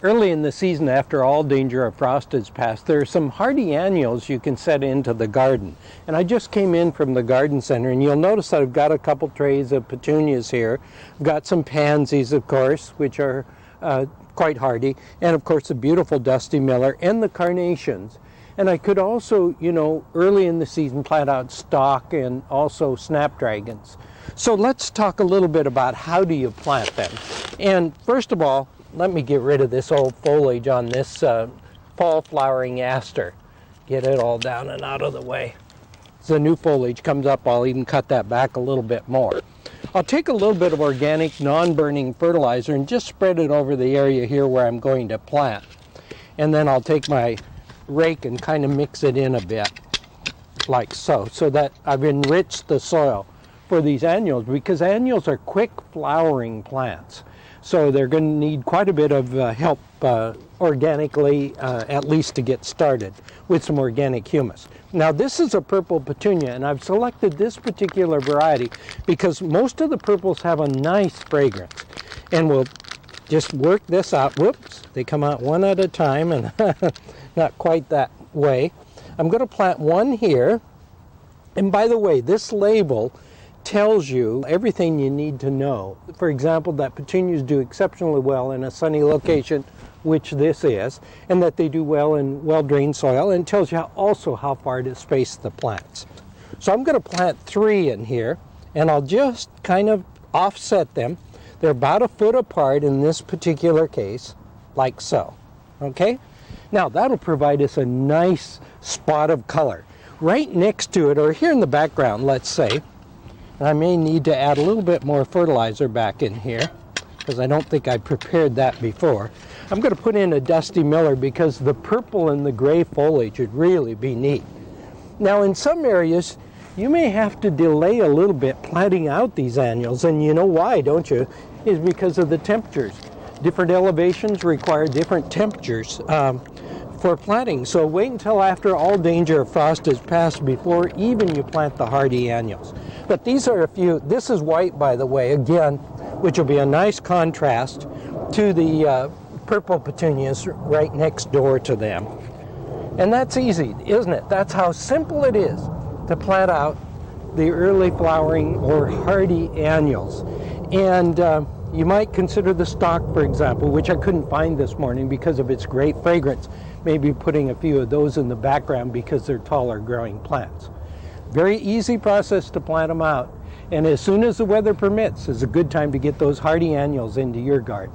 Early in the season, after all danger of frost is past, there are some hardy annuals you can set into the garden. And I just came in from the garden center, and you'll notice that I've got a couple trays of petunias here. I've got some pansies, of course, which are quite hardy, and of course the beautiful Dusty Miller and the carnations. And I could also, early in the season plant out stock and also snapdragons. So let's talk a little bit about how do you plant them. And first of all, let me get rid of this old foliage on this fall flowering aster. Get it all down and out of the way. As the new foliage comes up, I'll even cut that back a little bit more. I'll take a little bit of organic non-burning fertilizer and just spread it over the area here where I'm going to plant. And then I'll take my rake and kind of mix it in a bit, like so that I've enriched the soil for these annuals, because annuals are quick flowering plants. So they're going to need quite a bit of help organically, at least to get started, with some organic humus. Now this is a purple petunia, and I've selected this particular variety because most of the purples have a nice fragrance. And we'll just work this out. Whoops, they come out one at a time, and not quite that way. I'm going to plant one here. And by the way, this label tells you everything you need to know. For example, that petunias do exceptionally well in a sunny location, which this is, and that they do well in well-drained soil, and tells you also how far to space the plants. So I'm going to plant 3 in here, and I'll just kind of offset them. They're about a foot apart in this particular case, like so. Okay? Now that'll provide us a nice spot of color. Right next to it, or here in the background, let's say, and I may need to add a little bit more fertilizer back in here, because I don't think I prepared that before. I'm going to put in a Dusty Miller because the purple and the gray foliage would really be neat. Now in some areas, you may have to delay a little bit planting out these annuals, and you know why, don't you? Is because of the temperatures. Different elevations require different temperatures for planting. So wait until after all danger of frost is past before even you plant the hardy annuals. But these are a few. This is white, by the way, again, which will be a nice contrast to the purple petunias right next door to them. And that's easy, isn't it? That's how simple it is to plant out the early flowering or hardy annuals. And you might consider the stock, for example, which I couldn't find this morning because of its great fragrance. Maybe putting a few of those in the background because they're taller growing plants. Very easy process to plant them out. And as soon as the weather permits, is a good time to get those hardy annuals into your garden.